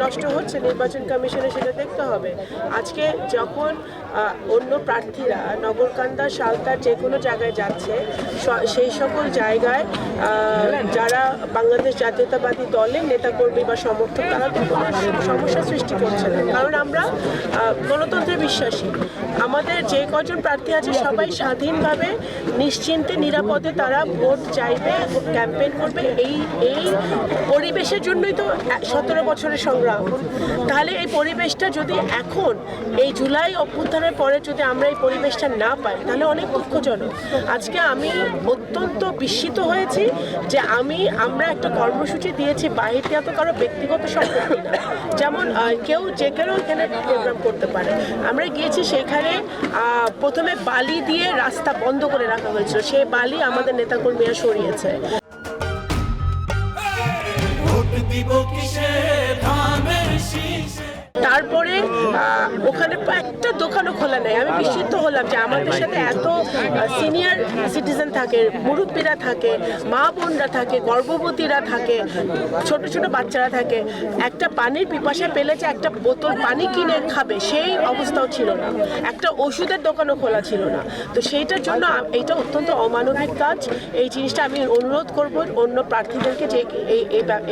নষ্ট হচ্ছে নির্বাচন কমিশনে সেটা দেখতে হবে। আজকে যখন অন্য প্রার্থীরা নগরকান্দা, শালতার যে কোনো জায়গায় যাচ্ছে, সেই সকল জায়গায় যারা বাংলাদেশ জাতীয়তাবাদী দলের নেতাকর্মী বা সমর্থক তারা তো কোনো সমস্যা সৃষ্টি করছে না, কারণ আমরা গণতন্ত্রে বিশ্বাসী। আমাদের যে কজন প্রার্থী আছে সবাই স্বাধীনভাবে নিশ্চিন্তে নিরাপদে তারা ভোট চাইবে, ক্যাম্পেইন করবে। এই পরিবেশের জন্যই তো 17 বছরের সংগ্রাম। তাহলে এই পরিবেশটা যদি এখন এই জুলাই অভ্যুত্থানের পরে যদি আমরা এই পরিবেশটা না পাই তাহলে অনেক দুঃখজনক। আজকে আমি অত্যন্ত বিস্মিত হয়েছি যে আমরা একটা কর্মসূচি দিয়েছি, বাহির দিয়ে তো কারো ব্যক্তিগত সম্পত্তি না, যেমন যে কেউ এখানে প্রোগ্রাম করতে পারে। আমরা গিয়েছি, সেখানে প্রথমে বালি দিয়ে রাস্তা বন্ধ করে রাখা হয়েছিল, সেই বালি আমাদের নেতাকর্মীরা সরিয়েছে। তারপরে ওখানে একটা দোকানও খোলা নেই। আমি বিস্মিত হলাম যে আমাদের সাথে এত সিনিয়র সিটিজেন থাকে, মুরব্বীরা থাকে, মা বোনরা থাকে, গর্ভবতীরা থাকে, ছোট ছোট বাচ্চারা থাকে, একটা পানির পিপাসা পেলে যে একটা বোতল পানি কিনে খাবে সেই অবস্থাও ছিল না, একটা ওষুধের দোকানও খোলা ছিল না। তো সেইটার জন্য এইটা অত্যন্ত অমানবিক কাজ। এই জিনিসটা আমি অনুরোধ করব অন্য প্রার্থীদেরকে যে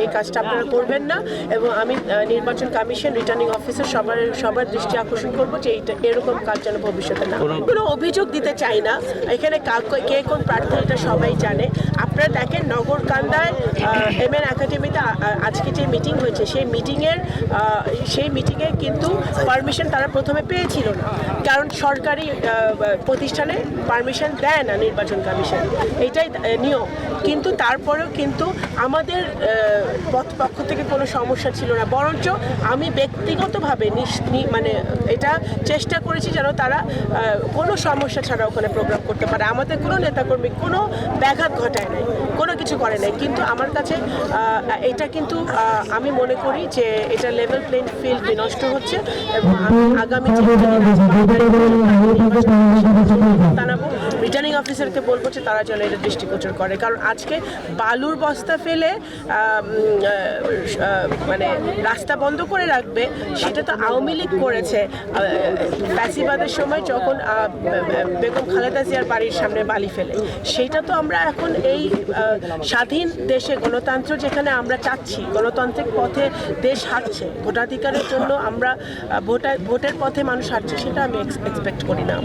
এই কাজটা আপনারা করবেন না, এবং আমি নির্বাচন কমিশন, রিটার্নিং অফিসার সবার দৃষ্টি আকর্ষণ করবো যে এরকম কাজ যেন ভবিষ্যতে না। কোনো অভিযোগ দিতে চাই না, এখানে কে কোন প্রার্থী এটা সবাই জানে। আপনারা দেখেন নগরকান্দায় MN একাডেমিতে আজকে যে মিটিং হয়েছে, সেই মিটিংয়ে কিন্তু পারমিশন তারা প্রথমে পেয়েছিল না, কারণ সরকারি প্রতিষ্ঠানে পারমিশন দেয় না নির্বাচন কমিশন, এইটাই নিয়ম। কিন্তু তারপরেও কিন্তু আমাদের পক্ষ থেকে কোনো সমস্যা ছিল না, বরঞ্চ আমি ব্যক্তিগতভাবে মানে এটা চেষ্টা করেছি যেন তারা কোনো সমস্যা ছাড়া ওখানে প্রোগ্রাম করতে পারে। আমাদের কোনো নেতাকর্মী কোনো ব্যাঘাত ঘটায় নাই, কোনো কিছু করে নাই। কিন্তু আমার কাছে এটা কিন্তু আমি মনে করি যে এটা লেভেল প্লেইং ফিল্ড বিনষ্ট হচ্ছে, এবং আমি আগামী জানাবো রিটার্নিং অফিসারকে বলবো যে তারা যেন এটা দৃষ্টিগোচর করে। কারণ আজকে বালুর বস্তা ফেলে মানে রাস্তা বন্ধ করে রাখবে, সেটা তো আওয়ামী লীগ করেছে ফ্যাসিবাদের সময়, যখন বেগম খালেদা জিয়ার বাড়ির সামনে বালি ফেলে। সেইটা তো আমরা এখন এই স্বাধীন দেশে, গণতন্ত্র যেখানে আমরা চাচ্ছি, গণতান্ত্রিক পথে দেশ হাঁটছে, ভোটাধিকারের জন্য আমরা ভোটের পথে মানুষ হাঁটছে, সেটা আমি এক্সপেক্ট করি না।